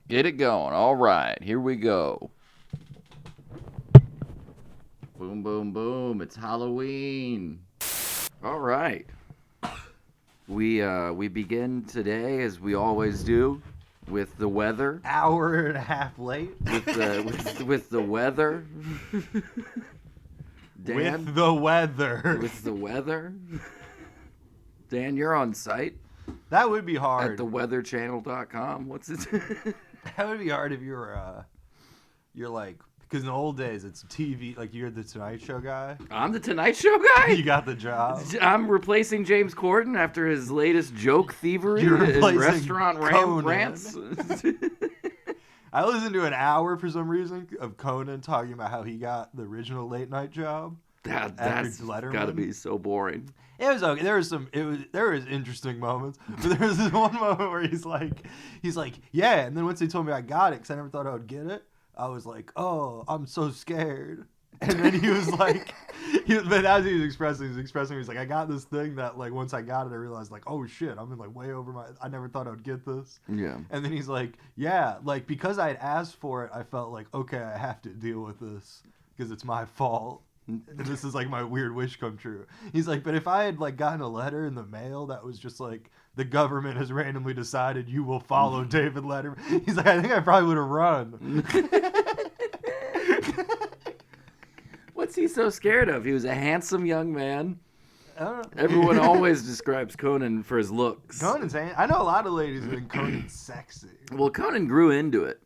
Get it going. All right, here we go. Boom, boom, boom. It's Halloween. All right. We begin today, as we always do, with the weather. Hour and a half late. With the weather. Dan? With the weather. With the weather. Dan, you're on site. That would be hard. At theweatherchannel.com. What's it? That would be hard if you're like, because in the old days it's TV, like you're the Tonight Show guy. I'm the Tonight Show guy? You got the job. I'm replacing James Corden after his latest joke thievery and restaurant rants. I listened to an hour for some reason of Conan talking about how he got the original late night job. That's got to be so boring. It was okay. There was interesting moments, but there was this one moment where he's like, yeah. And then once they told me I got it, because I never thought I would get it, I was like, oh, I'm so scared. And then he was like, but as he was expressing, he was like, I got this thing that like once I got it, I realized like, oh shit, I'm in like way over I never thought I would get this. Yeah. And then he's like, yeah, like because I had asked for it, I felt like, okay, I have to deal with this because it's my fault. And this is like my weird wish come true. He's like, but if I had like gotten a letter in the mail that was just like, the government has randomly decided you will follow David Letterman. He's like, I think I probably would have run. What's he so scared of? He was a handsome young man. Everyone always describes Conan for his looks. Conan's I know a lot of ladies think Conan's sexy. Well, Conan grew into it.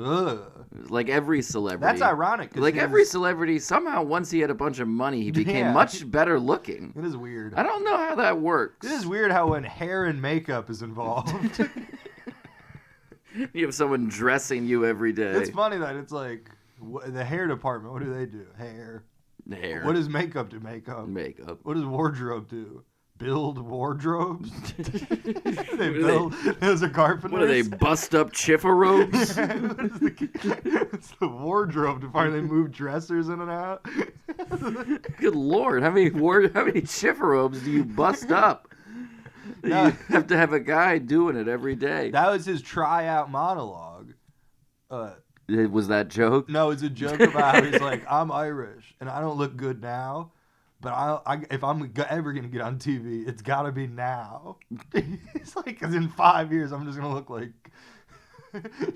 Ugh. Like every celebrity. That's ironic. Like every celebrity, somehow once he had a bunch of money, he became much better looking. It is weird. I don't know how that works. It is weird how when hair and makeup is involved. You have someone dressing you every day. It's funny that it's like, the hair department, what do they do? Hair. What does makeup do? Makeup. What does wardrobe do? Build wardrobes? They build. Those are carpenters. What are they? Bust up chiffa robes? It's the wardrobe to finally move dressers in and out. Good Lord, how many chiffa robes do you bust up? No. You have to have a guy doing it every day. That was his tryout monologue. Was that joke? No, it's a joke about how he's like, I'm Irish and I don't look good now. But if I'm ever going to get on TV, it's got to be now. It's like, because in 5 years, I'm just going to look like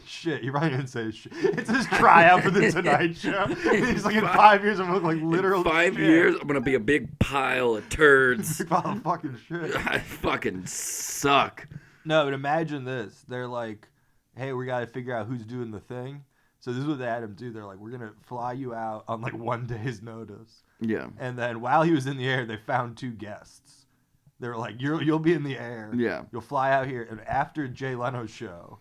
shit. You probably didn't say shit. It's his tryout for the Tonight Show. He's like, in 5 years, I'm going to look like literal shit. 5 years, I'm going to be a big pile of turds. Big pile of fucking shit. I fucking suck. No, but imagine this. They're like, hey, we got to figure out who's doing the thing. So this is what they had him do. They're like, we're going to fly you out on like 1 day's notice. Yeah. And then while he was in the air, they found 2 guests. They were like, you'll be in the air. Yeah. You'll fly out here. And after Jay Leno's show,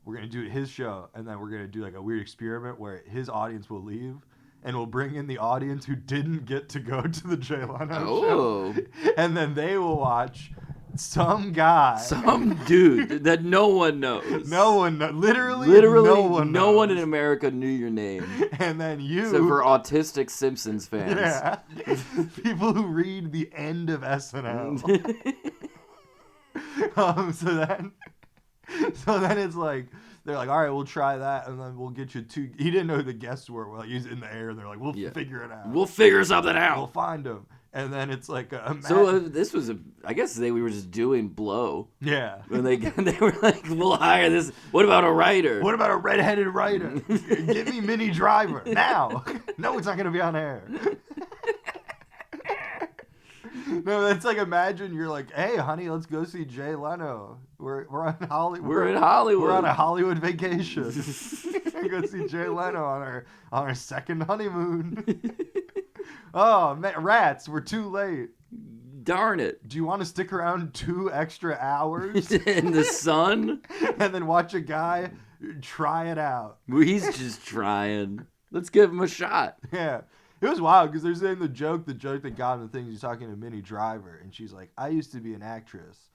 we're going to do his show. And then we're going to do like a weird experiment where his audience will leave. And we'll bring in the audience who didn't get to go to the Jay Leno show. And then they will watch some guy. Some dude that no one knows. No one knows. Literally no one in America knew your name. And then you. Except for autistic Simpsons fans. Yeah. People who read the end of SNL. So then it's like, they're like, all right, we'll try that, and then we'll get you 2. He didn't know who the guests were. Well, he's in the air, and they're like, we'll figure it out. We'll figure something out. We'll find him. And then it's like this was I guess we were just doing blow. Yeah. When they were like, we'll hire this. What about a writer? What about a redheaded writer? Give me Minnie Driver now. No, it's not going to be on air. No, that's like, imagine you're like, hey, honey, let's go see Jay Leno. We're on Hollywood. We're in Hollywood. We're on a Hollywood vacation. Go see Jay Leno on our second honeymoon. Oh, man, rats, we're too late. Darn it. Do you want to stick around 2 extra hours? In the sun? And then watch a guy try it out. He's just trying. Let's give him a shot. Yeah. It was wild because they're saying the joke that got him the thing. He's talking to Minnie Driver, and she's like, I used to be an actress,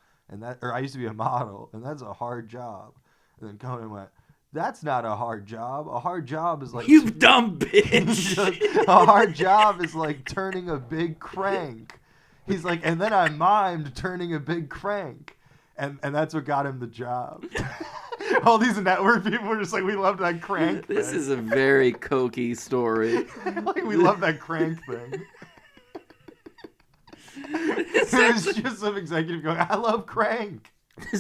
or I used to be a model, and that's a hard job. And then Conan went, that's not a hard job. A hard job is like... You dumb bitch. A hard job is like turning a big crank. He's like, and then I mimed turning a big crank. And that's what got him the job. All these network people were just like, we love that crank This thing. is a very cokey story. Like, we love that crank thing. It was just some executive going, I love crank. And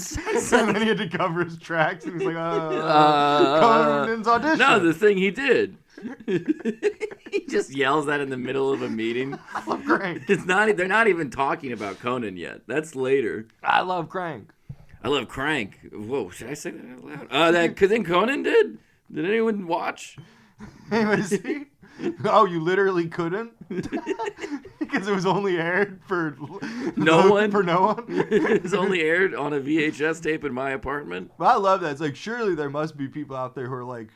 then he had to cover his tracks, and he's like, Conan's audition. No, the thing he did. He just yells that in the middle of a meeting. I love crank. They're not even talking about Conan yet. That's later. I love crank. I love Crank. Whoa, should I say that out loud? That then Conan did? Did anyone watch? See? Oh, you literally couldn't? Because it was only aired for No one? For no one? It was only aired on a VHS tape in my apartment. But I love that. It's like, surely there must be people out there who are like,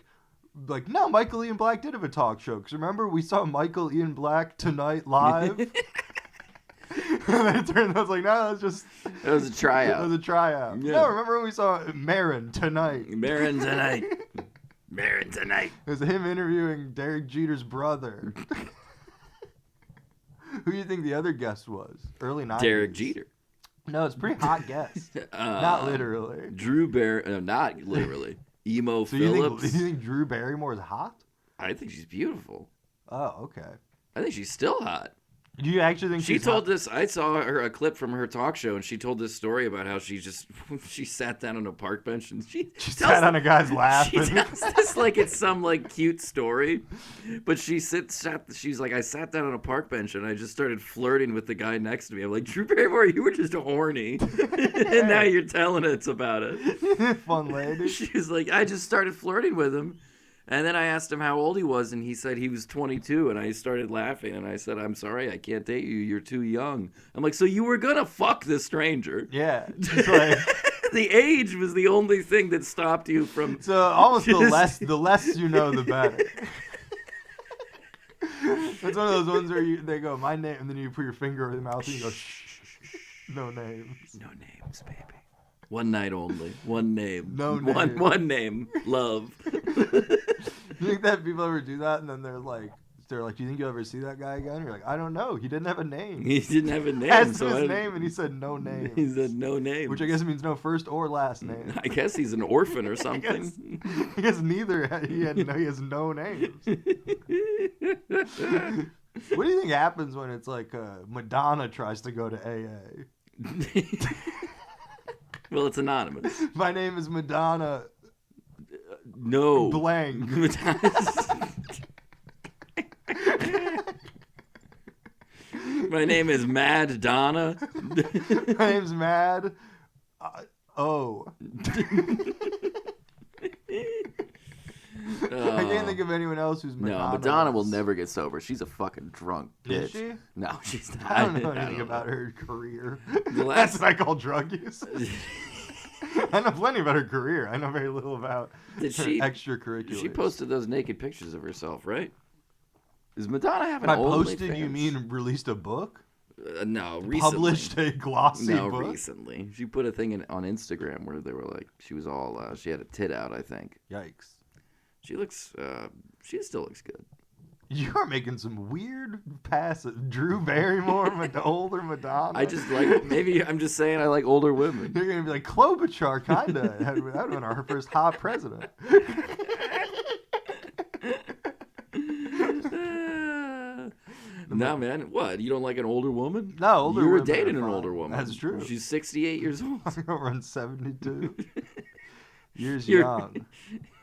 no, Michael Ian Black did have a talk show. Because remember, we saw Michael Ian Black Tonight live? And then it turned out, like, no, it was a tryout. It was a tryout. Yeah. No, remember when we saw Marin Tonight? Marin Tonight. Marin Tonight. It was him interviewing Derek Jeter's brother. Who do you think the other guest was? Early 90s. Derek Jeter. No, it's a pretty hot guest. Not literally. Drew Barrymore. Not literally. Emo So Phillips. you think Drew Barrymore is hot? I think she's beautiful. Oh, okay. I think she's still hot. Do you actually think She told this. I saw her a clip from her talk show, and she told this story about how she sat down on a park bench and she sat on a guy's lap. She tells this like it's some like cute story, but she's like, I sat down on a park bench and I just started flirting with the guy next to me. I'm like, Drew Barrymore, you were just horny, and now you're telling us about it. Fun lady. She's like, I just started flirting with him. And then I asked him how old he was, and he said he was 22, and I started laughing, and I said, I'm sorry, I can't date you, you're too young. I'm like, so you were gonna fuck this stranger. Yeah. Just like... The age was the only thing that stopped you from... So almost the less you know, the better. It's one of those ones where they go, my name, and then you put your finger over the mouth, and you go, shh, no names. No names, baby. One night only. One name. No name. One name. Love. You think that people ever do that, and then they're like, do you think you'll ever see that guy again? You're like, I don't know. He didn't have a name. He didn't have a name. Asked him his name, and he said no name. He said no name. Which I guess means no first or last name. I guess he's an orphan or something. I guess neither. He has no names. What do you think happens when it's like Madonna tries to go to AA? Well, it's anonymous. My name is Madonna. No. Blank. My name is Mad Donna. My name's Mad. Oh. I can't think of anyone else who's Madonna. No, Madonna will never get sober. She's a fucking drunk bitch. Is she? No, she's not. I don't know anything about her career. Last... That's what I call drug use. I know plenty about her career. I know very little about her extracurriculars. She posted those naked pictures of herself, right? Does Madonna have an By OnlyFans? posted, you mean released a book? No, recently. Published a glossy book? No, recently. She put a thing on Instagram where they were like, she was all, she had a tit out, I think. Yikes. She still looks good. You are making some weird passes. Drew Barrymore, older Madonna. I just like, maybe I'm just saying I like older women. You're going to be like, Klobuchar, kind of. That would have been our first hot president. No, man. What? You don't like an older woman? No, older women. You were women dating are an fine. older woman. That's true. She's 68 years old. I'm around 72. Years young.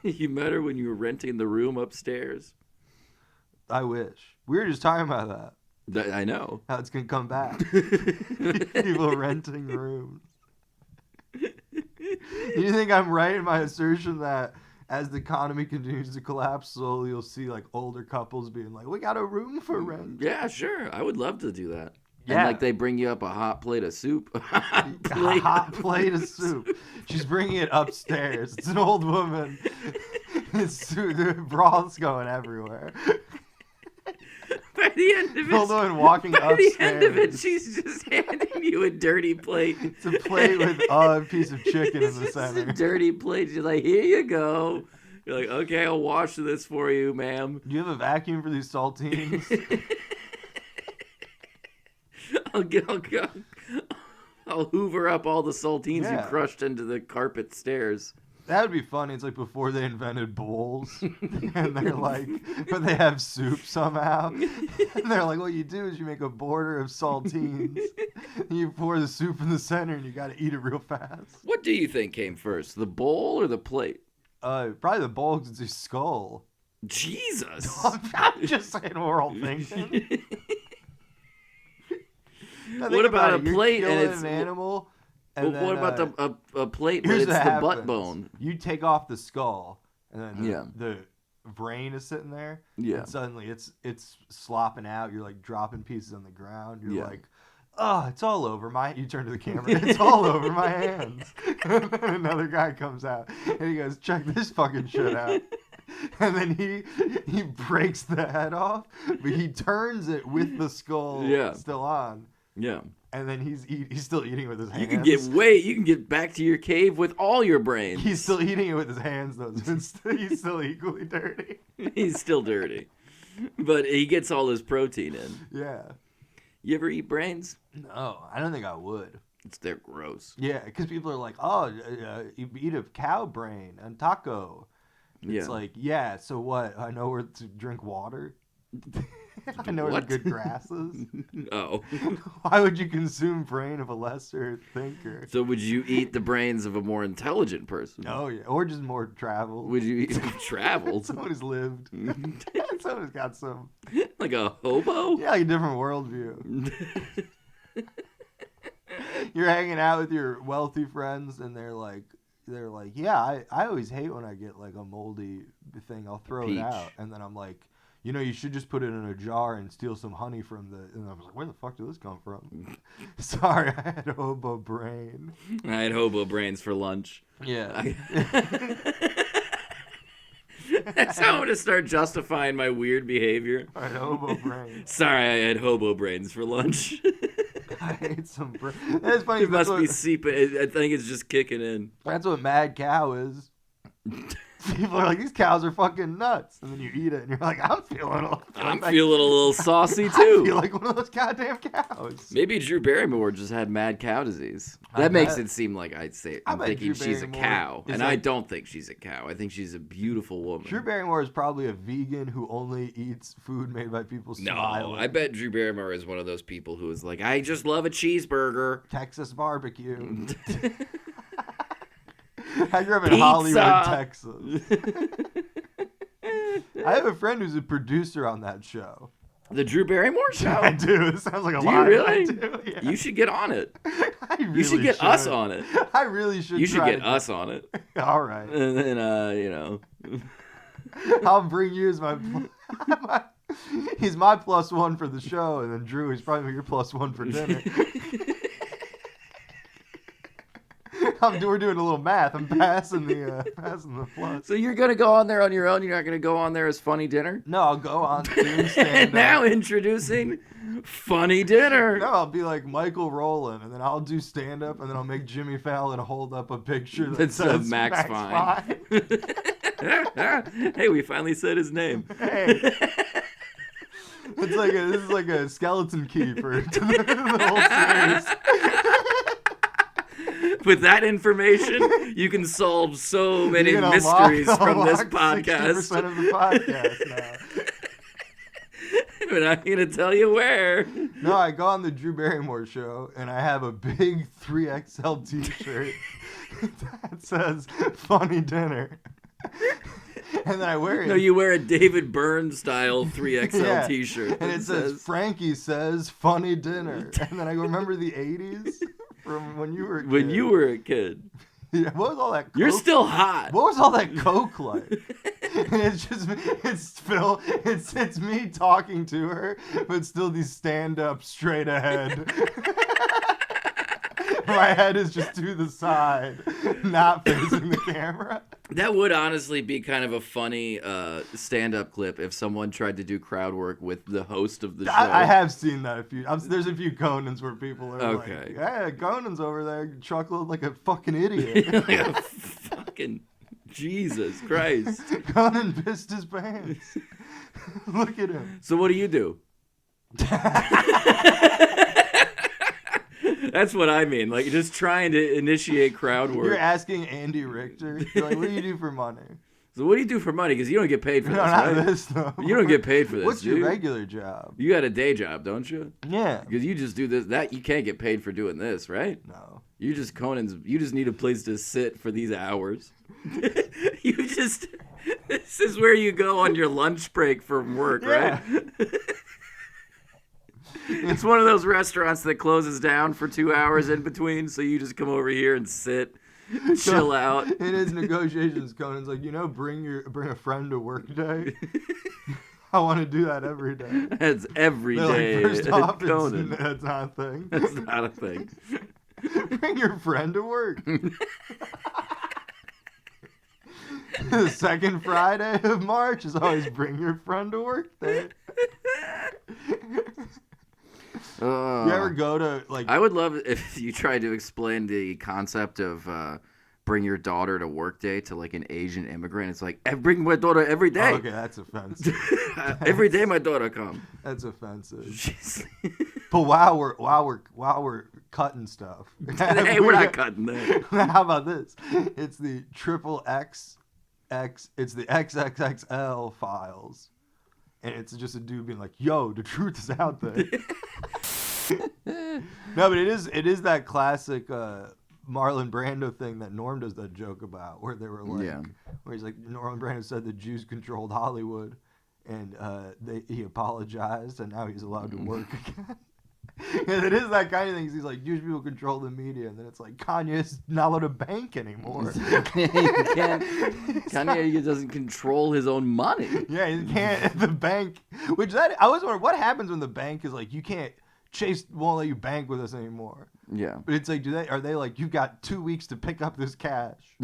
You met her when you were renting the room upstairs. I wish. We were just talking about that. I know. How it's going to come back. People renting rooms. Do you think I'm right in my assertion that as the economy continues to collapse, slowly you'll see like older couples being like, we got a room for rent? Yeah, sure. I would love to do that. Yeah. And like they bring you up a hot plate of soup. A hot plate of soup. She's bringing it upstairs. It's an old woman. The broth's going everywhere. By the end of it, old woman walking by upstairs. the end of it, she's just handing you a dirty plate. It's a plate with a piece of chicken in the It's center. a dirty plate. She's like, here you go. You're like, okay, I'll wash this for you, ma'am. Do you have a vacuum for these saltines? I'll hoover up all the saltines you Yeah. crushed into the carpet stairs. That would be funny. It's like before they invented bowls, and they're like, but they have soup somehow. And they're like, what you do is you make a border of saltines, and you pour the soup in the center, and you got to eat it real fast. What do you think came first, the bowl or the plate? Probably the bowl because it's a skull. Jesus. I'm just saying what we're all thinking. What about a plate and it's an animal? And then, what about a plate, but it's the butt bone? You take off the skull, and then Yeah. the brain is sitting there. Yeah. And suddenly it's slopping out. You're like dropping pieces on the ground. You're Yeah. like, oh, it's all over my. You turn to the camera. It's all over my hands. And then another guy comes out and he goes, check this fucking shit out. And then he breaks the head off, but he turns it with the skull still on. Yeah. And then he's still eating with his hands. You can get back to your cave with all your brains. He's still eating it with his hands though. So he's still equally dirty. He's still dirty. But he gets all his protein in. Yeah. You ever eat brains? No, I don't think I would. They're gross. Yeah, because people are like, oh, you eat a cow brain and taco. It's like, yeah, so what? I know where to drink water. I know where the good grass is. Oh. Why would you consume brain of a lesser thinker? So would you eat the brains of a more intelligent person? Oh, yeah. Or just more traveled. Would you eat traveled? Someone who's lived. Someone who's got some... Like a hobo? Yeah, like a different worldview. You're hanging out with your wealthy friends, and they're like, yeah, I always hate when I get like a moldy thing. I'll throw it out, and then I'm like, you know, you should just put it in a jar and steal some honey from the. And I was like, where the fuck did this come from? Sorry, I had a hobo brain. I had hobo brains for lunch. Yeah. That's how I'm gonna start justifying my weird behavior. I had hobo brains. Sorry, I had hobo brains for lunch. I ate some brain. That's funny. It must be seeping. I think it's just kicking in. That's what mad cow is. People are like, these cows are fucking nuts, and then you eat it, and you're like, I'm feeling a little saucy too. I feel like one of those goddamn cows. Maybe Drew Barrymore just had mad cow disease. That makes it seem like I'm thinking she's a cow, and I don't think she's a cow. I think she's a beautiful woman. Drew Barrymore is probably a vegan who only eats food made by people smiling. No, I bet Drew Barrymore is one of those people who is like, I just love a cheeseburger. Texas barbecue. I grew up in Hollywood, Texas. I have a friend who's a producer on that show. The Drew Barrymore show? I do. It sounds like a lie. Do you really? I do, yeah. You should get on it. You should get us on it. I really should. You should get us on it. All right. And then, I'll bring you as my he's my +1 for the show, and then Drew is probably your +1 for dinner. We're doing a little math. I'm passing the plus. So you're gonna go on there on your own? You're not gonna go on there as Funny Dinner? No, I'll go on doing stand-up. And now introducing Funny Dinner. No, I'll be like Michael Rowland, and then I'll do stand-up, and then I'll make Jimmy Fallon hold up a picture that says Max Fine. Hey, we finally said his name. Hey. This is like a skeleton key for the whole series. With that information, you can solve so many mysteries from this podcast. 60% of the podcast now. But I'm going to tell you where. No, I go on the Drew Barrymore show, and I have a big 3XL t-shirt that says Funny Dinner. And then I wear it. No, you wear a David Byrne style 3XL t-shirt. And it says, Frankie says Funny Dinner. And then I go, remember the 80s? From when you were a kid. When you were a kid. Yeah, what was all that coke? You're still hot. What was all that coke like? And it's me talking to her, but still these stand-up straight ahead. My head is just to the side, not facing the camera. That would honestly be kind of a funny stand-up clip if someone tried to do crowd work with the host of the show. I have seen that a few. There's a few Conans where people are like, okay. "Hey, Conan's over there chuckling like a fucking idiot." Like a fucking Jesus Christ. Conan pissed his pants. Look at him. So what do you do? That's what I mean. Like, just trying to initiate crowd work. You're asking Andy Richter. You're like, what do you do for money? So what do you do for money? Because you don't get paid for this, No, right? not this though. You don't get paid for this. What's your dude. regular job? You got a day job, don't you? Yeah. Because you just do this. That you can't get paid for doing this, right? No. You just You just need a place to sit for these hours. You just. This is where you go on your lunch break from work, right? It's one of those restaurants that closes down for 2 hours in between, so you just come over here and sit, chill out. In his negotiations, Conan's like, bring a friend to work day. I want to do that every day. That's every They're day. Like, first off, Conan. That's not a thing. That's not a thing. Bring your friend to work. The second Friday of March is always bring your friend to work day. You ever go to like? I would love if you tried to explain the concept of bring your daughter to work day to like an Asian immigrant. It's like bring my daughter every day. Oh, okay, that's offensive. Every day my daughter come. That's offensive. Jeez. But while we're cutting stuff, Hey, we're not cutting that. How about this? It's the it's the XXXL files. And it's just a dude being like, "Yo, the truth is out there." No, but it is that classic Marlon Brando thing that Norm does that joke about, where they were like, where he's like, Marlon Brando said the Jews controlled Hollywood, and he apologized, and now he's allowed to work again. And it is that kind of thing. He's like, Jewish people control the media, and then it's like Kanye's not allowed to bank anymore. Kanye doesn't control his own money. Yeah, he can't at the bank. I was wondering what happens when the bank is like, you can't won't let you bank with us anymore. Yeah, but it's like, are they like, you've got 2 weeks to pick up this cash?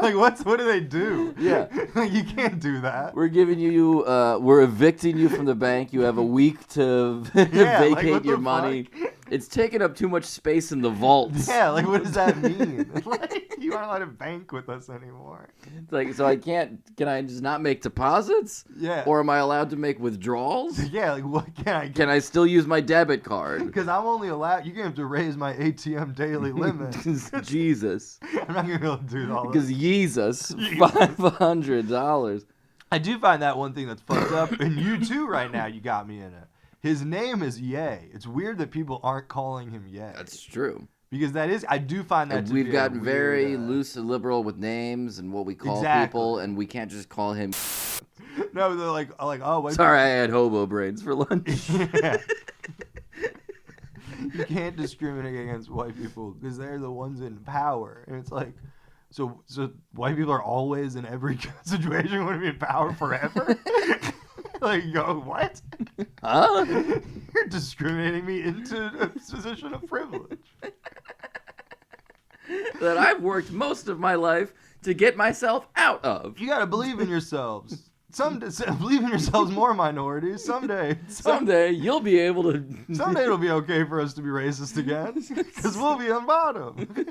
Like, what do they do? Yeah. Like, you can't do that. We're giving you, we're evicting you from the bank. You have a week to vacate your money. Fuck? It's taking up too much space in the vaults. Yeah, like, what does that mean? Like, you aren't allowed to bank with us anymore. It's like, so can I just not make deposits? Yeah. Or am I allowed to make withdrawals? Yeah, like, what can I get? Can I still use my debit card? Because I'm only allowed, you're going to have to raise my ATM daily limit. Jesus. I'm not going to be able to do all that. Because Jesus, $500. I do find that one thing that's fucked up, and you too right now, you got me in it. His name is Ye. It's weird that people aren't calling him Ye. That's true. Because I do find that and to we've be gotten weird, very loose and liberal with names and what we call people, and we can't just call him. No, they're like, oh, wait. Sorry, I had Hobo Brains for lunch. Yeah. You can't discriminate against white people because they're the ones in power, and it's like, so white people are always in every situation going to be in power forever. Like, go, what? Huh? You're discriminating me into a position of privilege. That I've worked most of my life to get myself out of. You gotta believe in yourselves. Believe in yourselves, more minorities. Someday You'll be able to. Someday it'll be okay for us to be racist again, because we'll be on bottom.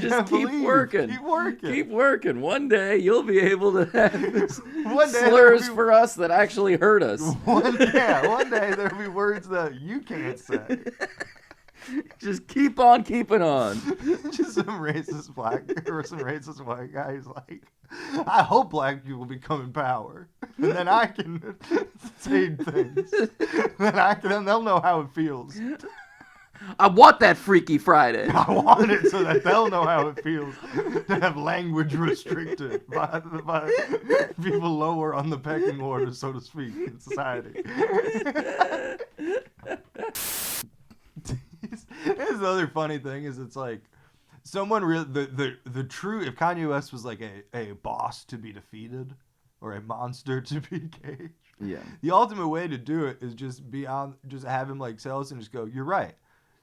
Just keep working. Keep working. Keep working. One day you'll be able to have slurs for us that actually hurt us. One day there'll be words that you can't say. Just keep on keeping on. Just some racist black or some racist white guy who's like, I hope black people become in power, and then I can say things. Then they'll know how it feels. I want that Freaky Friday. I want it so that they'll know how it feels to have language restricted by people lower on the pecking order, so to speak, in society. Here's the other funny thing is, it's like, someone the true, if Kanye West was like a boss to be defeated or a monster to be caged, yeah, the ultimate way to do it is just have him like sell us and just go, you're right.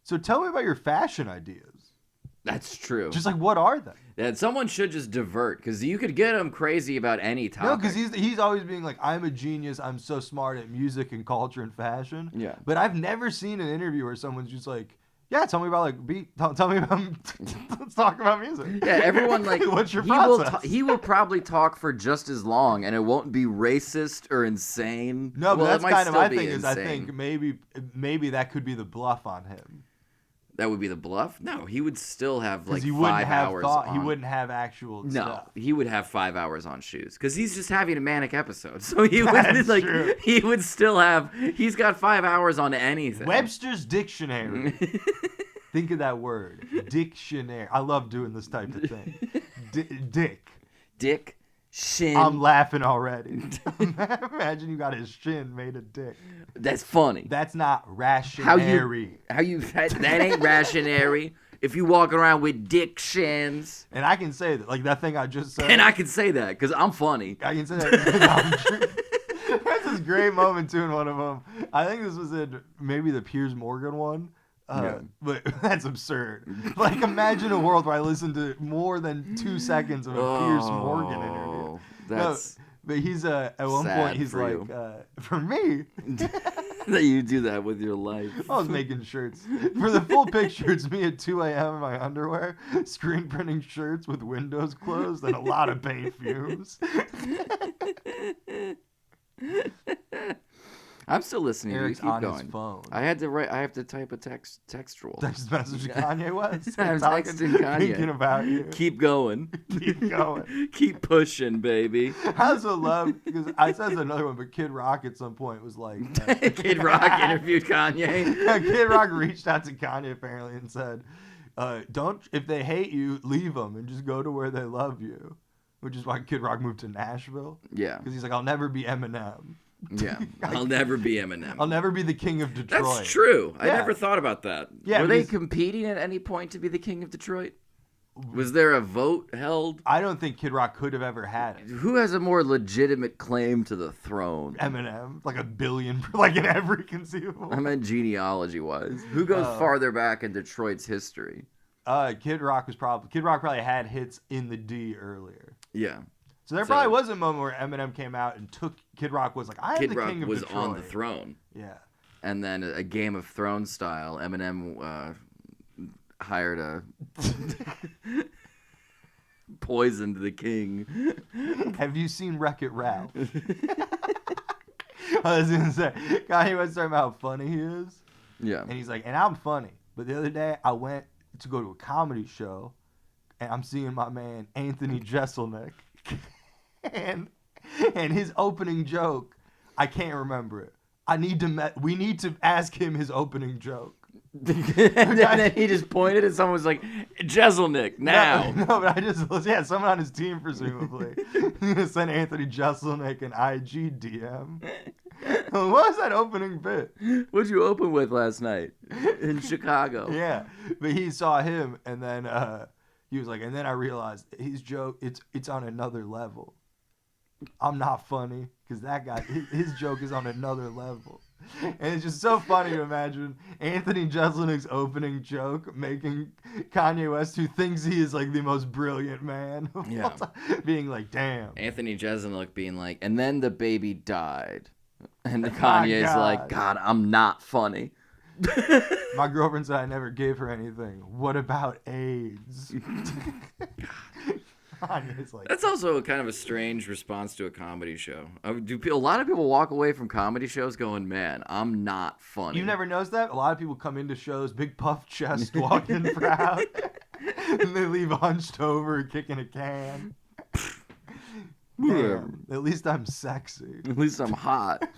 So tell me about your fashion ideas. That's true. Just like, what are they? Yeah, someone should just divert, because you could get him crazy about any topic. No, because he's always being like, I'm a genius. I'm so smart at music and culture and fashion. Yeah. But I've never seen an interview where someone's just like, Yeah, tell me about like tell me about let's talk about music. Yeah, everyone like what's your process? He will probably talk for just as long, and it won't be racist or insane. No, but well, that's it might kind of still my be thing. Is I insane. think maybe that could be the bluff on him. That would be the bluff. No, he would still have like He wouldn't 5 have hours. He wouldn't have actual No, stuff. he would have 5 hours on shoes because he's just having a manic episode. So he would That's like true. he would still have. He's got 5 hours on anything. Webster's Dictionary. Think of that word, dictionary. I love doing this type of thing. Dick. Shin. I'm laughing already. Imagine you got his shin made of dick. That's funny. That's not rationary. How you that ain't rationary. If you walk around with dick shins. And I can say that, like that thing I just said. And I can say that because I'm funny. I can say that because I'm true. There's this great moment too in one of them. I think this was in maybe the Piers Morgan one. Yeah. But that's absurd. Like, imagine a world where I listen to more than 2 seconds of a Piers Morgan interview. That's but he's at one sad point he's for like, you. for me, that you do that with your life. I was making shirts for the full picture. It's me at 2 a.m. in my underwear, screen printing shirts with windows closed and a lot of paint fumes. I'm still listening. Eric's to you. Keep on going. his phone. I had to write. I have to type a textual. Text message to Kanye West. I'm texting Kanye. Thinking about you. Keep going. Keep going. Keep pushing, baby. I also love because I said another one, but Kid Rock at some point was like, Kid Rock interviewed Kanye. Kid Rock reached out to Kanye apparently and said, "Don't if they hate you, leave them and just go to where they love you," which is why Kid Rock moved to Nashville. Yeah. Because he's like, "I'll never be Eminem." Yeah. I'll never be Eminem. I'll never be the king of Detroit. That's true. I Yeah. never thought about that. Yeah, Were they because- competing at any point to be the king of Detroit? Was there a vote held? I don't think Kid Rock could have ever had it. Who has a more legitimate claim to the throne? Eminem, like 1 billion, like in every conceivable. I meant genealogy-wise. Who goes farther back in Detroit's history? Kid Rock probably had hits in the D earlier. Yeah. So there probably was a moment where Eminem came out and took Kid Rock was like, I am Kid the Rock king of was Detroit. on the throne. Yeah. And then a Game of Thrones style, Eminem hired a poisoned the king. Have you seen Wreck-It Ralph? I was gonna say, Kanye West talking about how funny he is. Yeah. And he's like, and I'm funny. But the other day I went to go to a comedy show and I'm seeing my man Anthony Jeselnik. and his opening joke, I can't remember it. We need to ask him his opening joke. And then he just pointed and someone was like, Jeselnik, now. No, but someone on his team presumably. Sent Anthony Jeselnik an IG DM. What was that opening bit? What'd you open with last night in Chicago? Yeah, but he saw him and then he was like, and then I realized his joke, it's on another level. I'm not funny because that guy, his joke is on another level. And it's just so funny to imagine Anthony Jeselnik's opening joke making Kanye West, who thinks he is like the most brilliant man of all time, being like, damn. Anthony Jeselnik being like, and then the baby died. And Kanye's like, God, I'm not funny. My girlfriend said I never gave her anything. What about AIDS? Like, that's also kind of a strange response to a comedy show. A lot of people walk away from comedy shows going, man, I'm not funny. You never noticed that? A lot of people come into shows, big puff chest, walking proud, and they leave hunched over, kicking a can. Damn, at least I'm sexy. At least I'm hot. At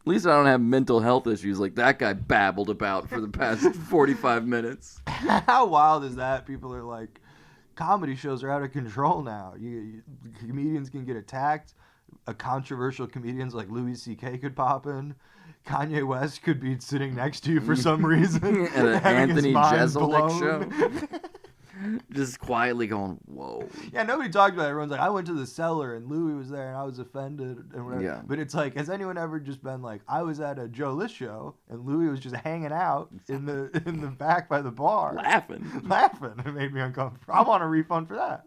least I don't have mental health issues like that guy babbled about for the past 45 minutes. How wild is that? People are like, comedy shows are out of control now. Comedians can get attacked. Controversial comedians like Louis C.K. could pop in. Kanye West could be sitting next to you for some reason. At an Anthony Jeselnik show. show. Just quietly going, whoa. Yeah, nobody talked about it. Everyone's like, I went to the cellar and Louis was there and I was offended and whatever. Yeah. But it's like, has anyone ever just been like, I was at a Joe List show and Louis was just hanging out in the back by the bar. Laughing. It made me uncomfortable. I want a refund for that.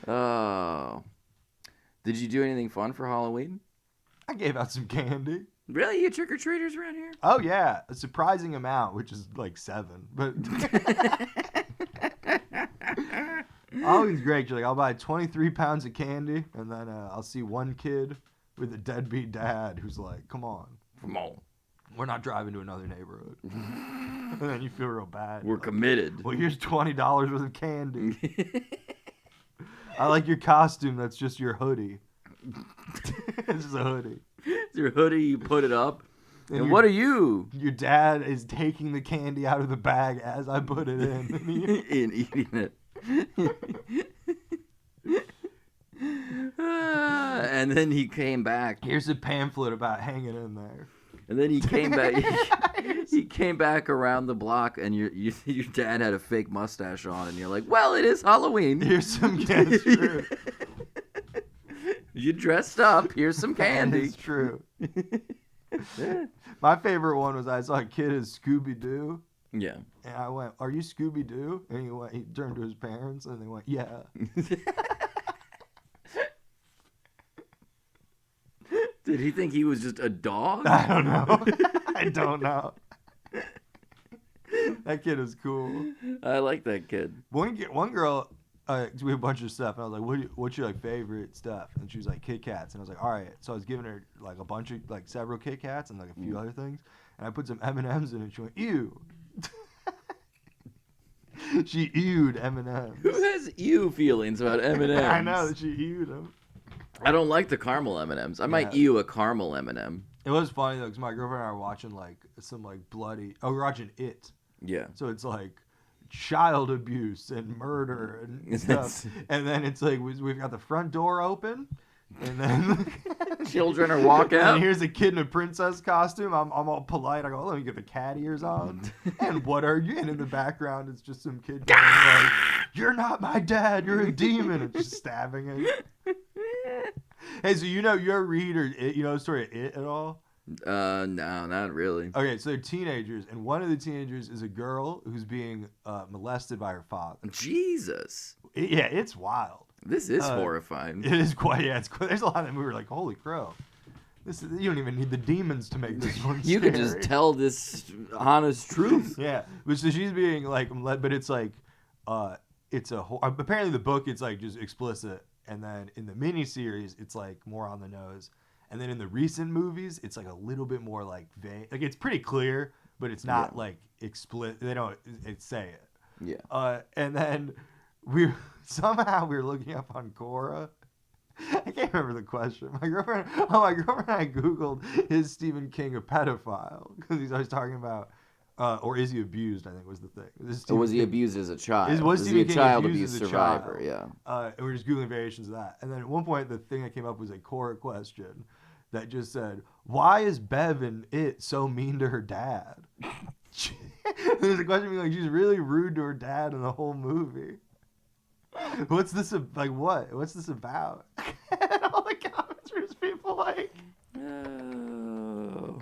Oh. Did you do anything fun for Halloween? I gave out some candy. Really? You trick-or-treaters around here? Oh, yeah. A surprising amount, which is like 7. But always great. You're like, I'll buy 23 pounds of candy, and then I'll see one kid with a deadbeat dad who's like, come on. Come on. We're not driving to another neighborhood. And then you feel real bad. We're committed. Well, here's $20 worth of candy. I like your costume. That's just your hoodie. It's just a hoodie. It's your hoodie. You put it up. And what are you? Your dad is taking the candy out of the bag as I put it in. And eating it. And then he came back. Here's a pamphlet about hanging in there. And then he came back. He came back around the block, and your dad had a fake mustache on, and you're like, "Well, it is Halloween. Here's some candy." You dressed up. Here's some candy. It's true. My favorite one was I saw a kid as Scooby-Doo. Yeah. And I went, "Are you Scooby-Doo?" And he turned to his parents, and they went, "Yeah." Did he think he was just a dog? I don't know. I don't know. That kid is cool. I like that kid. One girl, we had a bunch of stuff, and I was like, what's your like favorite stuff? And she was like, Kit Kats. And I was like, all right. So I was giving her like a bunch of, like several Kit Kats and like a few other things. And I put some M&Ms in it. She went, ew. She ewed M&Ms. Who has ew feelings about M&Ms? I know that she ewed them. I don't like the caramel M&Ms. I might ew a caramel M&M. It was funny though, because my girlfriend and I were watching like some like bloody. Oh, we're watching It. Yeah. So it's like child abuse and murder and stuff. And then it's like we've got the front door open, and then children are walking out. And here's a kid in a princess costume. I'm all polite. I go, let me get the cat ears on. And what are you? And in the background, it's just some kid going like, "You're not my dad. You're a demon," and just stabbing him. Hey, so you ever read or you know the story of It at all? No, not really. Okay, so they're teenagers, and one of the teenagers is a girl who's being molested by her father. Jesus. It's wild. This is horrifying. It is quite. Yeah, it's quite. There's a lot of that movie. Like, holy crow. You don't even need the demons to make this one. You scary. can just tell this honest truth. Yeah, but so she's being like, but it's like, it's apparently the book it's like just explicit, and then in the miniseries it's like more on the nose. And then in the recent movies, it's like a little bit more like vague. Like it's pretty clear, but it's not like explicit. They don't say it. Yeah. And then we were looking up on Quora. I can't remember the question. My girlfriend and I Googled, is Stephen King a pedophile? Because he's always talking about, or is he abused? I think was the thing. Or was he abused as a child? Was he a King child abused abuse as a survivor? child? Yeah. And we were just Googling variations of that. And then at one point, the thing that came up was a Quora question that just said, "Why is Bev in It so mean to her dad?" There's a question being like, she's really rude to her dad in the whole movie. What's this like? What? What's this about? And all the comments were just people like, Oh.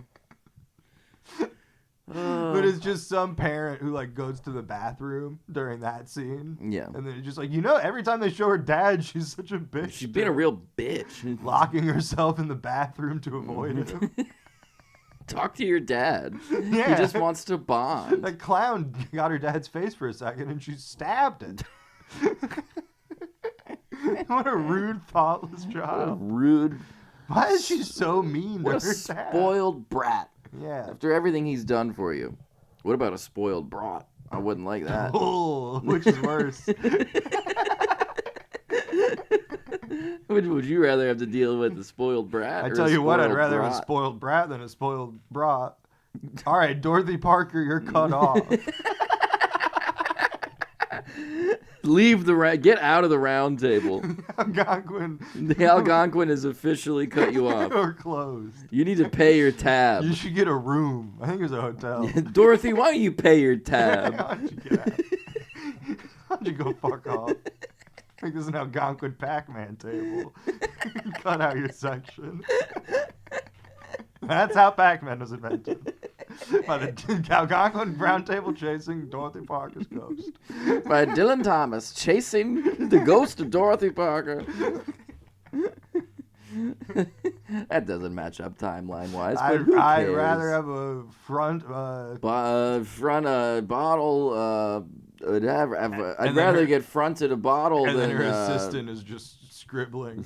But it's just some parent who like goes to the bathroom during that scene. Yeah. And then it's just like, every time they show her dad, she's such a bitch. She's being a real bitch. Locking herself in the bathroom to avoid him. Talk to your dad. Yeah. He just wants to bond. That clown got her dad's face for a second and she stabbed it. What a rude, thoughtless child. Rude. Why is she so mean to her What a dad? spoiled brat. Yeah. After everything he's done for you. What about a spoiled brat? I wouldn't like that. Oh, which is worse? Would you rather have to deal with the spoiled brat? I or tell a you what, I'd spoiled rather have a brat? spoiled brat than a spoiled brat. All right, Dorothy Parker, you're cut off. Leave the get out of the round table. Algonquin. The Algonquin has officially cut you off. Or closed. You need to pay your tab. You should get a room. I think there's a hotel. Dorothy, why don't you pay your tab? Why don't you get out? Why don't you go fuck off? I think this is an Algonquin Pac-Man table. Cut out your section. That's how Pac-Man was invented. By the Algonquin Brown Table chasing Dorothy Parker's ghost. By Dylan Thomas chasing the ghost of Dorothy Parker. That doesn't match up timeline wise. But I'd who cares? rather have a front. Front a bottle. I'd then rather get fronted a bottle And than then her assistant is just scribbling.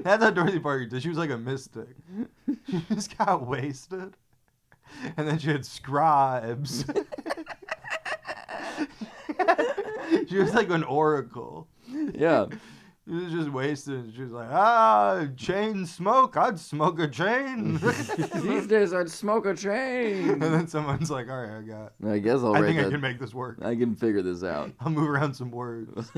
That's how Dorothy Parker did. She was like a mystic. She just got wasted. And then she had scribes. She was like an oracle. Yeah. She was just wasted. And she was like, chain smoke. I'd smoke a chain. These days I'd smoke a chain. And then someone's like, all right, I guess I think I can make this work. I can figure this out. I'll move around some words.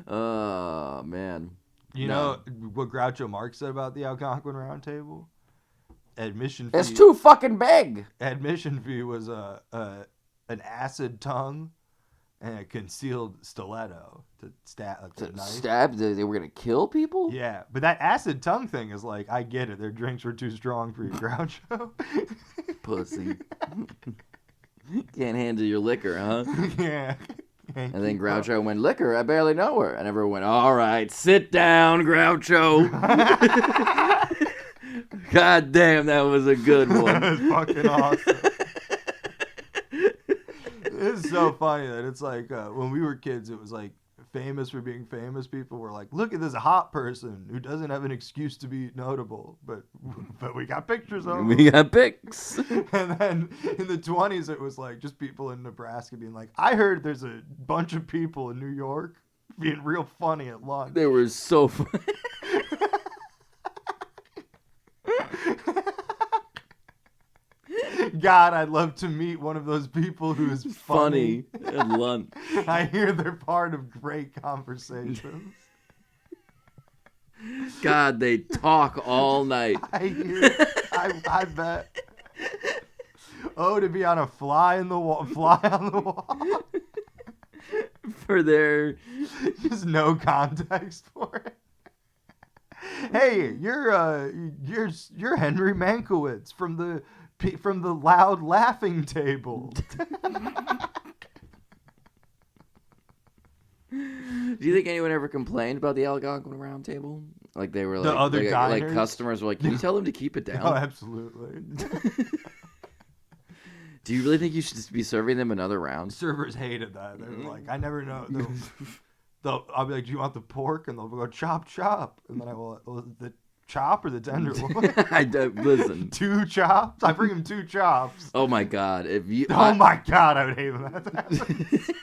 Oh, man. You know what Groucho Marx said about the Algonquin Round Table? Admission fee. It's too fucking big. Admission fee was an acid tongue and a concealed stiletto to stab. Stab? They were gonna kill people? Yeah, but that acid tongue thing is like, I get it. Their drinks were too strong for you, Groucho. Pussy. Can't handle your liquor, huh? Yeah. And then Groucho went, liquor? I barely know her. And everyone went, all right, sit down, Groucho. God damn, that was a good one. That was fucking awesome. It's so funny that it's like when we were kids, it was like famous for being famous. People were like, look at this hot person who doesn't have an excuse to be notable, but we got pictures of him. We got pics. And then in the 20s, it was like just people in Nebraska being like, I heard there's a bunch of people in New York being real funny at lunch. They were so funny. God, I'd love to meet one of those people who is funny at lunch. I hear they're part of great conversations. God, they talk all night. I hear. I bet. Oh, to be on a fly on the wall. For their just no context for it. Hey, you're Henry Mankiewicz from the loud laughing table. Do you think anyone ever complained about the Algonquin Round Table? Like they were like, the other like customers were like, can you tell them to keep it down? Oh, absolutely. Do you really think you should just be serving them another round? Servers hated that. They were like, I never know. I'll be like, do you want the pork? And they'll go, chop, chop. And then I will, the chop or the tenderloin? I don't, listen. 2 chops? I bring him 2 chops. Oh my God. My God, I would hate that.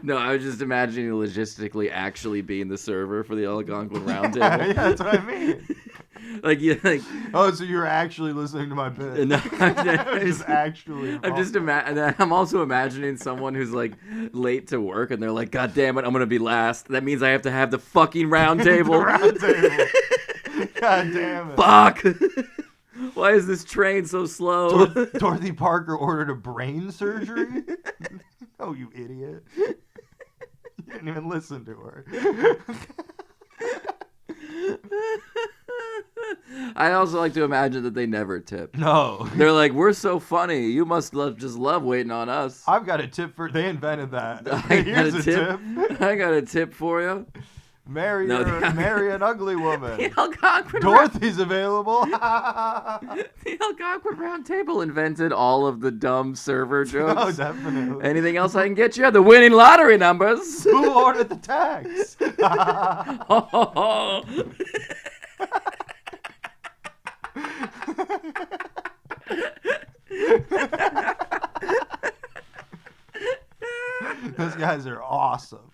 No, I was just imagining logistically actually being the server for the Algonquin Round Table. Yeah, that's what I mean. Oh, so you were actually listening to my bit? No, I'm also imagining someone who's like late to work and they're like, God damn it, I'm gonna be last. That means I have to have the fucking round table. The round table. God damn it. Fuck. Why is this train so slow? Dorothy Parker ordered a brain surgery? Oh, you idiot. You didn't even listen to her. I also like to imagine that they never tip. No. They're like, we're so funny. You must just love waiting on us. I've got a tip for... They invented that. Here's a tip. I got a tip for you. Marry an ugly woman. The Algonquin Dorothy's available. The Algonquin Round Table invented all of the dumb server jokes. Oh, definitely. Anything else I can get you? The winning lottery numbers. Who ordered the tax? Those guys are awesome.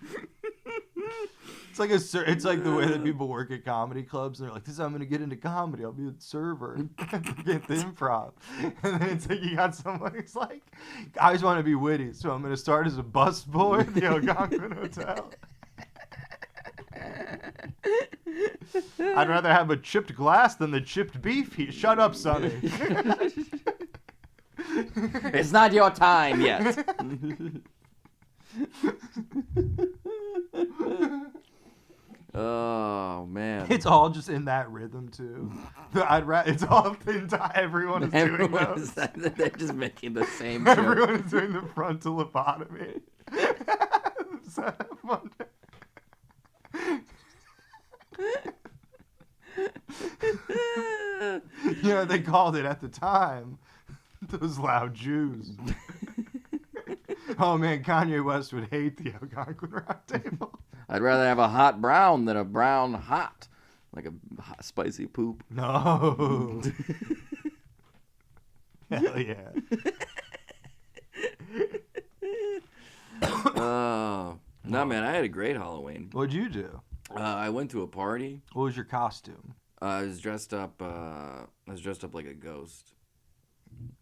It's like the way that people work at comedy clubs and they're like, this is how I'm gonna get into comedy. I'll be a server. Get the improv. And then it's like you got someone who's like, I just want to be witty, so I'm gonna start as a busboy at the Algonquin Hotel. I'd rather have a chipped glass than the chipped beef. Shut up, Sonny. It's not your time yet. Oh man! It's all just in that rhythm too. It's all everyone is doing those. They're just making the same. Everyone is doing the frontal lobotomy. You know what they called it at the time? Those loud Jews. Oh man, Kanye West would hate the Algonquin Round Table. I'd rather have a hot brown than a brown hot. Like a hot, spicy poop. No. Hell yeah. Oh. No, man, I had a great Halloween. What'd you do? I went to a party. What was your costume? I was dressed up like a ghost.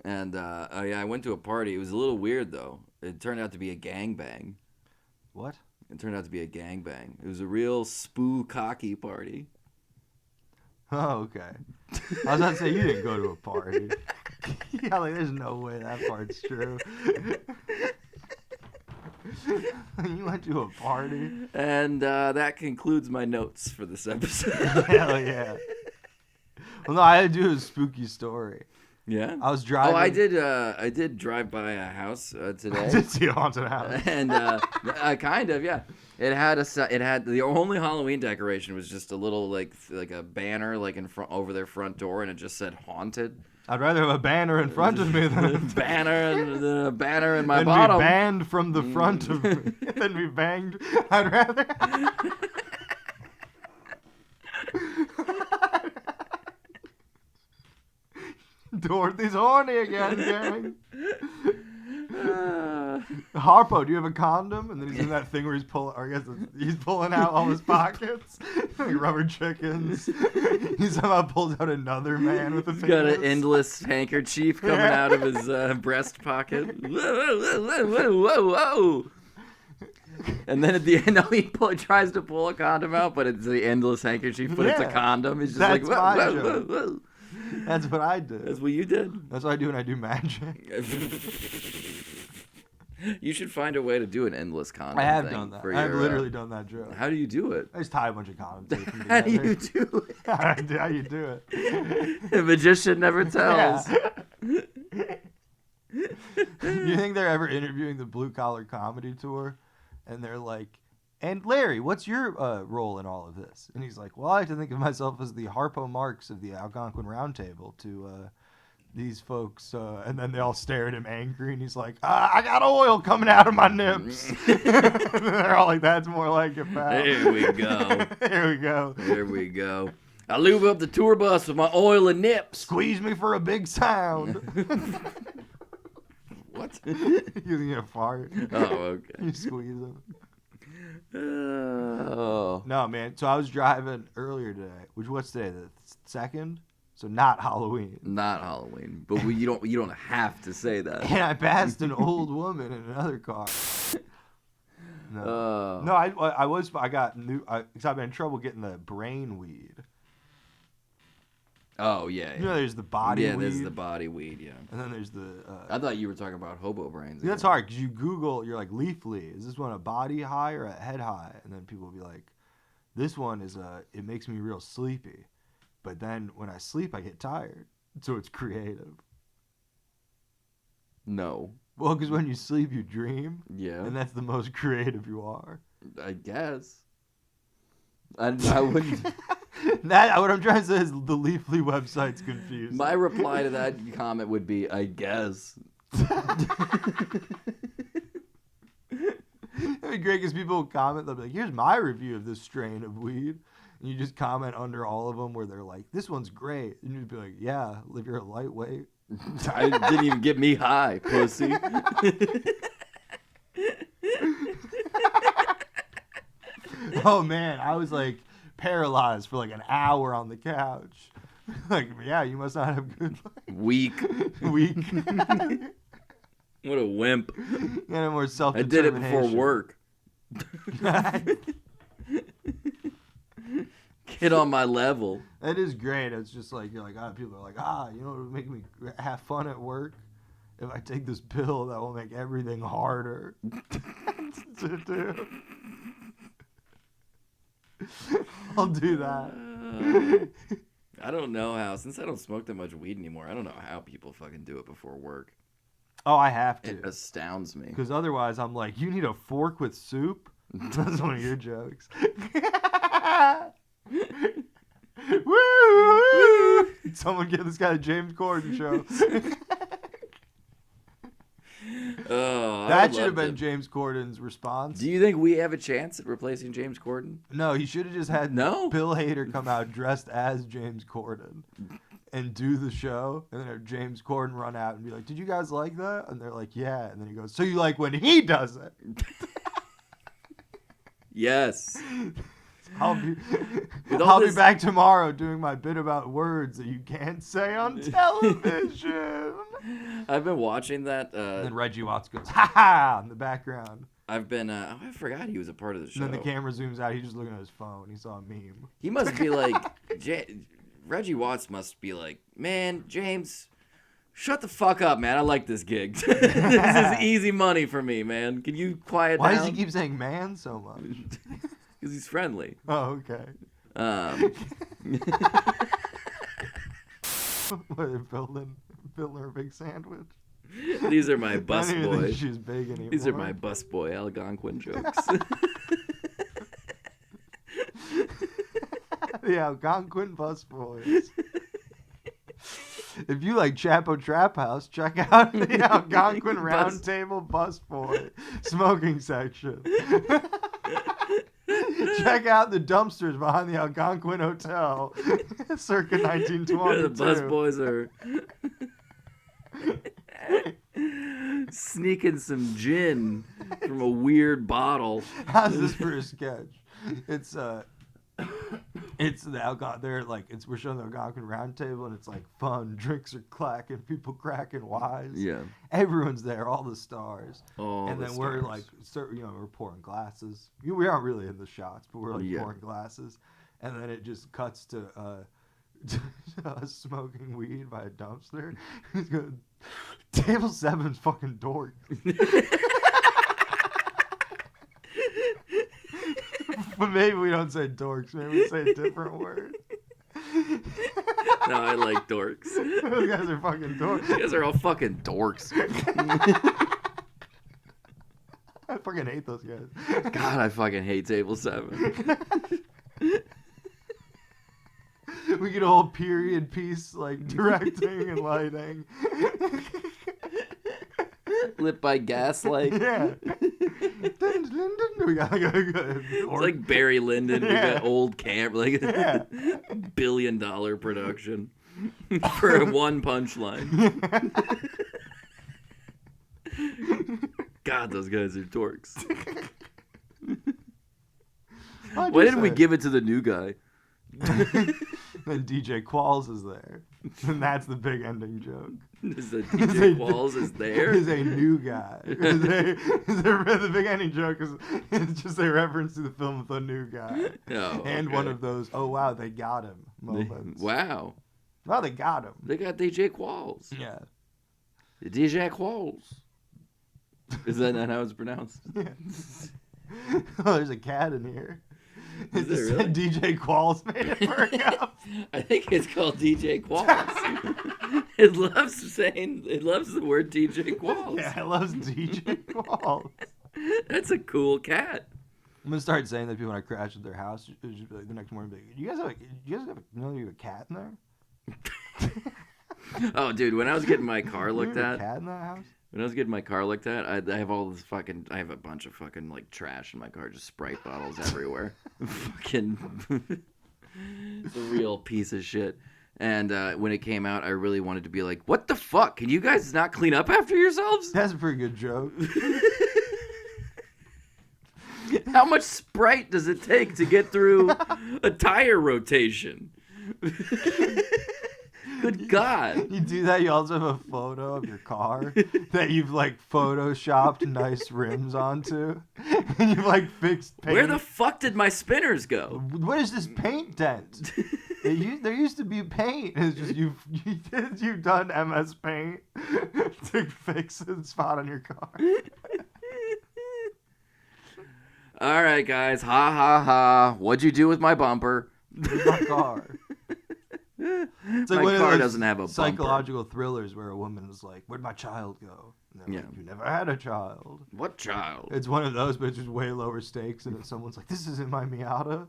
And I went to a party. It was a little weird though. It turned out to be a gangbang. What? It turned out to be a gangbang. It was a real spoo-cocky party. Oh, okay. I was about to say you didn't go to a party. Yeah, like there's no way that part's true. You went to a party? And that concludes my notes for this episode. Hell yeah. Well, no, I had to do a spooky story. Yeah? I was driving. Oh, I did drive by a house today. I did see a haunted house. And kind of, yeah. It had the only Halloween decoration was just a little like a banner like in front over their front door, and it just said haunted. I'd rather have a banner in front of me than a banner in my than bottom. be banned from the front of me than be banged. I'd rather. Dorothy's horny again, gang. Harpo, do you have a condom? And then he's in that thing where he's pulling out all his pockets, like rubber chickens. He somehow pulls out another man with a He's got an endless handkerchief coming out of his breast pocket. Whoa. And then at the end, he tries to pull a condom out, but it's the endless handkerchief, but it's a condom. He's just That's like, my whoa, joke. whoa, whoa. That's what I did. That's what you did. That's what I do when I do magic. You should find a way to do an endless condom. I have thing done that. for I've your, literally done that joke. How do you do it? I just tie a bunch of condom tape together. How do you do it? How you do it? The magician never tells. Yeah. You think they're ever interviewing the Blue Collar Comedy Tour? And they're like, and Larry, what's your role in all of this? And he's like, well, I like to think of myself as the Harpo Marx of the Algonquin Round Table to these folks. And then they all stare at him angry, and he's like, I got oil coming out of my nips. And they're all like, that's more like it, pal. There we go. There we go. There we go. I lube up the tour bus with my oil and nips. Squeeze me for a big sound. What? You gonna fart? Oh, okay. You squeeze him. Oh. No, man. So I was driving earlier today. What's today? The 2nd? So not Halloween. Not Halloween, but you don't have to say that. And I passed an old woman in another car. No, no. I got new. Because I've been in trouble getting the brain weed. Oh yeah. You know, there's the body weed. Yeah, there's the body weed. Yeah. And then there's the. I thought you were talking about Hobo Brains. That's hard because you Google. You're like leafly. Is this one a body high or a head high? And then people will be like, this one is it makes me real sleepy. But then when I sleep, I get tired. So it's creative. No. Well, because when you sleep, you dream. Yeah. And that's the most creative you are. I guess. I wouldn't. What I'm trying to say is the Leafly website's confused. My reply to that comment would be, I guess. It'd be great because people will comment. They'll be like, here's my review of this strain of weed. And you just comment under all of them where they're like, this one's great. And you'd be like, yeah, if you're a lightweight. I didn't even get me high, pussy. Oh, man. I was like paralyzed for like an hour on the couch. Like, yeah, you must not have good luck. Weak. What a wimp. You had more I self-determination. did it before work. Get on my level. That is great. It's just like, you're like, people are like, you know what would make me have fun at work? If I take this pill that will make everything harder to do. I'll do that. I don't know how, since I don't smoke that much weed anymore, I don't know how people fucking do it before work. Oh, I have to. It astounds me. Because otherwise I'm like, you need a fork with soup? That's one of your jokes. Woo! Someone give this guy a James Corden show. Oh, That should have been James Corden's response. Do you think we have a chance at replacing James Corden? No, he should have just had Bill Hader come out dressed as James Corden and do the show, and then have James Corden run out and be like, "Did you guys like that?" And they're like, "Yeah." And then he goes, "So you like when he does it?" Yes. I'll be back tomorrow doing my bit about words that you can't say on television. I've been watching that. And then Reggie Watts goes, "Ha ha!" in the background. I've been. I forgot he was a part of the show. And then the camera zooms out. He's just looking at his phone. He saw a meme. He must be like Reggie Watts must be like, man, James, shut the fuck up, man. I like this gig. This is easy money for me, man. Can you quiet down? Why does he keep saying "man" so much? Because he's friendly. Oh, okay. What, they're building her a big sandwich. These are my bus boy. She's big anymore. These are my bus boy Algonquin jokes. The Algonquin bus boys. If you like Chapo Trap House, check out the Algonquin Round Table Bus Boy smoking section. Check out the dumpsters behind the Algonquin Hotel, circa 1922. The bus boys are sneaking some gin from a weird bottle. How's this for a sketch? It's the Algonquin. We're showing the Algonquin Round Table, and it's like fun. Drinks are clacking, people cracking wise. Yeah, everyone's there, all the stars. And then we're like, we're pouring glasses. We aren't really in the shots, but we're like pouring glasses, and then it just cuts to us smoking weed by a dumpster. He's going, "Table 7's fucking dork." But maybe we don't say dorks. Maybe we say a different word. No, I like dorks. Those guys are fucking dorks. You guys are all fucking dorks. I fucking hate those guys. God, I fucking hate Table 7. We get a whole period piece, like directing and lighting. Lit by gaslight. Yeah. We got it's like Barry Lyndon. Yeah. We got old camp, like $1 billion production for one punchline. God, those guys are dorks. Why didn't we give it to the new guy? Then DJ Qualls is there. And that's the big ending joke. Is that DJ Qualls is there? Is a new guy. The big ending joke is it's just a reference to the film The New Guy. Oh, and okay. one of those, oh wow, they got him moments. Wow. Well, they got him. They got DJ Qualls. Yeah. DJ Qualls. Is that not how it's pronounced? Yeah. Oh, there's a cat in here. Is it really? DJ Qualls made it perk up. I think it's called DJ Qualls. It loves the word DJ Qualls. Yeah, it loves DJ Qualls. That's a cool cat. I'm gonna start saying that people when I crash at their house, just be like, the next morning, be like, you guys have a cat in there? Oh, dude, when I was getting my car looked You have at, a cat in that house? when I was getting my car looked at, I have all this fucking, I have a bunch of fucking like trash in my car, just Sprite bottles everywhere. Fucking, it's a real piece of shit. And when it came out, I really wanted to be like, what the fuck? Can you guys not clean up after yourselves? That's a pretty good joke. How much Sprite does it take to get through a tire rotation? Good God. You do that, you also have a photo of your car that you've like photoshopped nice rims onto. And you've like fixed paint. Where the fuck did my spinners go? What is this paint dent? There used to be paint. It's just you've done MS Paint to fix a spot on your car. All right, guys. Ha ha ha. What'd you do with my bumper? With my car. It's like My one of car those doesn't have a psychological thrillers where a woman is like, "Where'd my child go?" And they're like, "You never had a child." What child? It's one of those, but it's just way lower stakes, and then someone's like, "This isn't my Miata."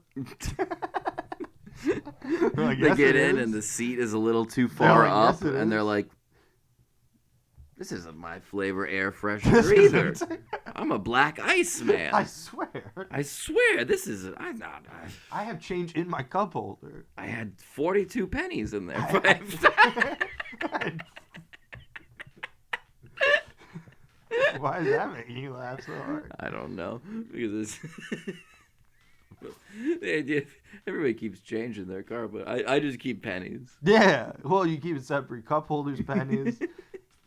We're like, They "Yes, get it in is." and the seat is a little too far like, up, "Yes, it and they're is." like, "This isn't my flavor air This freshener either. isn't- I'm a black ice man. I swear. I swear, this is I'm not. I have change in my cup holder. I had 42 pennies in there. Why is that making you laugh so hard? I don't know because it's the idea. Everybody keeps changing their car, but I just keep pennies. Yeah. Well, you keep it separate. Cup holders, pennies.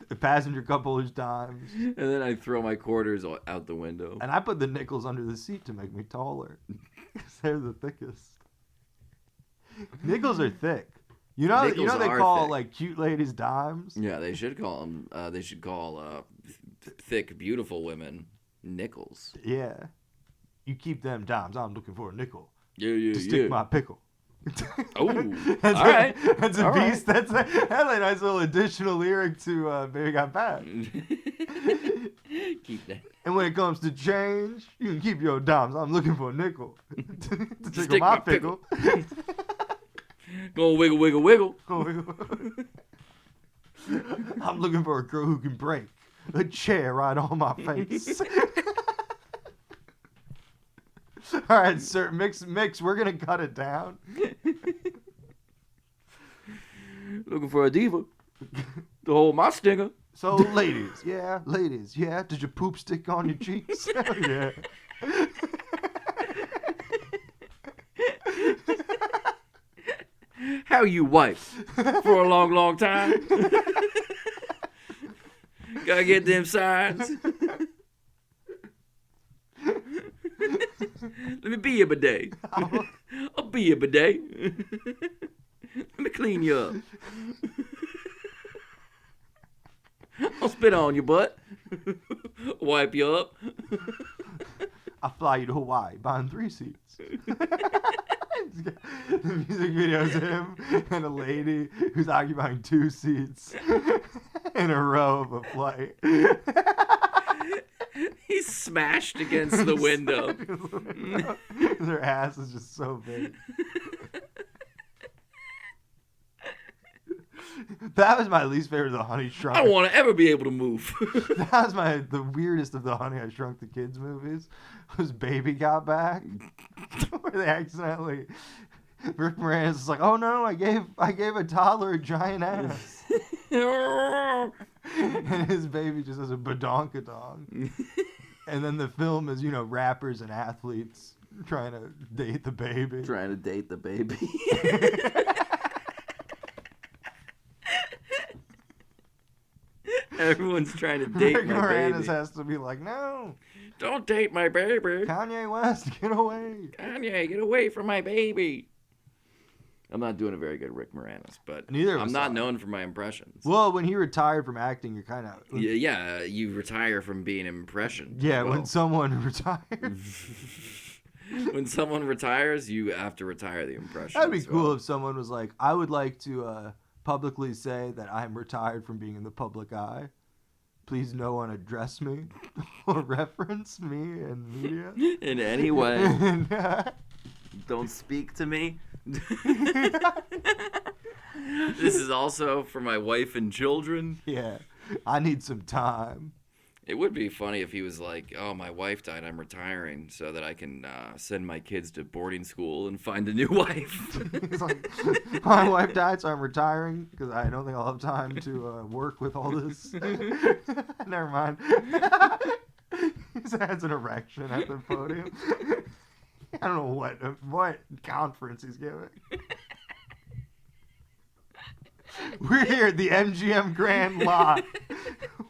The passenger cup holders, dimes. And then I throw my quarters out the window. And I put the nickels under the seat to make me taller. Because they're the thickest. Nickels are thick. You know Nickels they are call thick. like cute ladies dimes? Yeah, they should call them. They should call thick, beautiful women nickels. Yeah. You keep them dimes. I'm looking for a nickel Yeah, to stick my pickle. Oh, That's all right. That's a All right. beast. That's a nice little additional lyric to Baby Got Back. Keep that. And when it comes to change, you can keep your dimes. I'm looking for a nickel to tickle Stick my my pickle. Go wiggle, wiggle, wiggle. I'm looking for a girl who can break a chair right on my face. All right, sir, mix. We're gonna cut it down. Looking for a diva to hold my stinger. So, ladies, yeah. Did your poop stick on your cheeks? Hell yeah. How you wipe for a long, long time? Gotta get them signs. Let me be your bidet. I'll be your bidet. Let me clean you up. I'll spit on your butt. Wipe you up. I'll fly you to Hawaii, buying 3 seats. The music video is him and a lady who's occupying 2 seats in a row of a flight. He's smashed against the window. Their ass is just so big. That was my least favorite of the Honey Shrunk. I don't want to ever be able to move. That was the weirdest of the Honey I Shrunk the Kids movies. Was Baby Got Back, where they accidentally Rick Moranis is like, oh no, I gave a toddler a giant ass, and his baby just has a badonkadong. And then the film is rappers and athletes trying to date the baby. Trying to date the baby. Everyone's trying to date Rick my Moranis baby. has to be like, no, Don't date my baby. Kanye West, get away. Kanye, get away from my baby. I'm not doing a very good Rick Moranis, but Neither of I'm us not are. known for my impressions. Well, when he retired from acting, you're kind of Yeah, you retire from being an impression. yeah. Well, When someone retired, when someone retires, you have to retire the impression. that'd be as cool well. if someone was like, I would like to publicly say that I'm retired from being in the public eye. Please no one address me or reference me in media. In any way, And, don't speak to me. This is also for my wife and children. yeah, I need some time. It would be funny if he was like, oh, my wife died, I'm retiring so that I can send my kids to boarding school and find a new wife. He's like, my wife died, so I'm retiring because I don't think I'll have time to work with all this. Never mind. He has an erection at the podium. I don't know what conference he's giving. We're here at the MGM Grand Lot,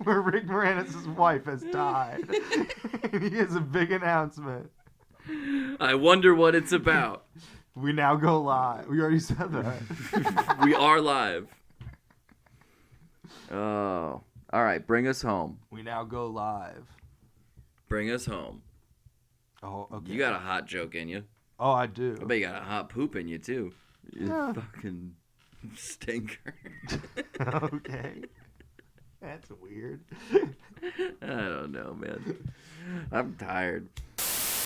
where Rick Moranis' wife has died. And he has a big announcement. I wonder what it's about. We now go live. We already said that. We are live. Oh. All right, bring us home. We now go live. Bring us home. Oh, okay. You got a hot joke in you. Oh, I do. I bet you got a hot poop in you, too. You Yeah. fucking stinker. Okay. That's weird. I don't know, man. I'm tired.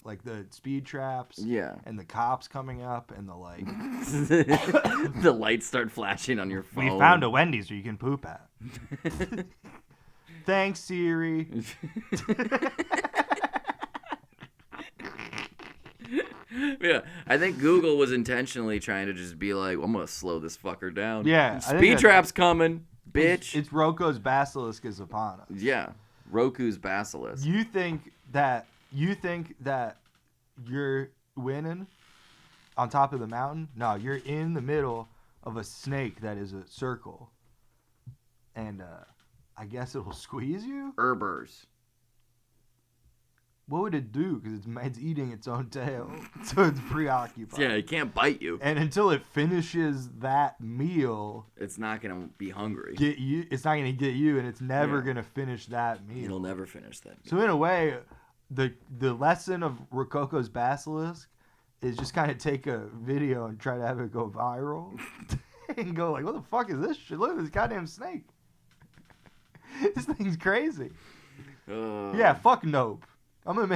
like the speed traps. Yeah. And the cops coming up and the like. The lights start flashing on your phone. We found a Wendy's where you can poop at. Thanks, Siri. Yeah, I think Google was intentionally trying to just be like, I'm gonna slow this fucker down. Yeah, speed trap's coming, bitch. It's Roko's basilisk is upon us. Yeah, Roku's basilisk. You think that you're winning on top of the mountain? No, you're in the middle of a snake that is a circle, and I guess it will squeeze you. Herbers. What would it do? Because it's eating its own tail, so it's preoccupied. Yeah, it can't bite you. And until it finishes that meal, it's not gonna be hungry. It's not gonna get you, and it's never gonna finish that meal. It'll never finish that meal. So in a way, the lesson of Rococo's basilisk is just kind of take a video and try to have it go viral, and go like, "What the fuck is this shit? Look at this goddamn snake! This thing's crazy." Yeah, fuck Nope. I'm gonna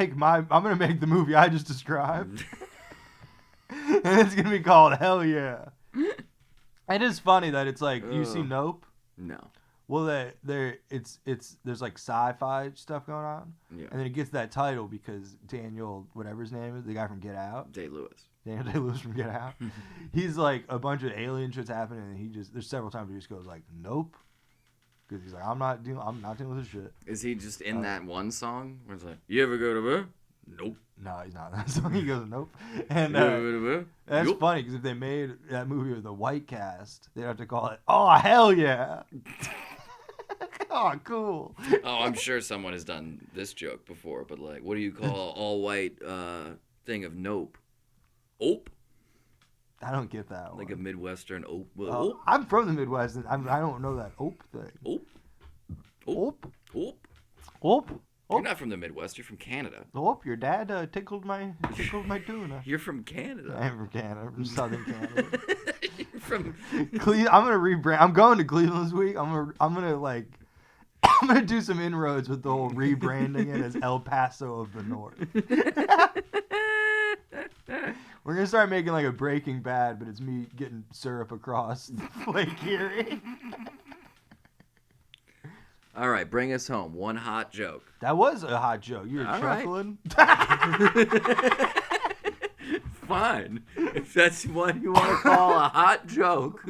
make the movie I just described, and it's gonna be called Hell Yeah. It is funny that it's like you see Nope. No. Well, there's like sci-fi stuff going on, Yeah. and then it gets that title because Daniel, whatever his name is, the guy from Get Out, Daniel Day-Lewis from Get Out, he's like a bunch of alien shit's happening, and there's several times he just goes like Nope. Because he's like, I'm not dealing with this shit. Is he just in that one song where it's like, you ever go to bed? Nope. No, he's not. That song he goes, nope. And you ever go to bed? that's Nope. funny because if they made that movie with the white cast, they'd have to call it, Oh, Hell Yeah. Oh, cool. Oh, I'm sure someone has done this joke before, but like, what do you call all white thing of Nope? Ope? I don't get that Like one. a Midwestern ope. Oh, I'm from the Midwest, and I don't know that ope thing. Ope? Ope? Ope? Ope? You're not from the Midwest. You're from Canada. Ope, your dad tickled my tuna. You're from Canada. I'm from Canada. I'm from Southern Canada. You're from I'm gonna rebrand. I'm going to Cleveland this week. I'm gonna do some inroads with the whole rebranding it as El Paso of the North. We're gonna start making like a Breaking Bad, but it's me getting syrup across Lake Erie. All right, bring us home. One hot joke. That was a hot joke. You were All chuckling. Fine. If that's what you want to call a hot joke.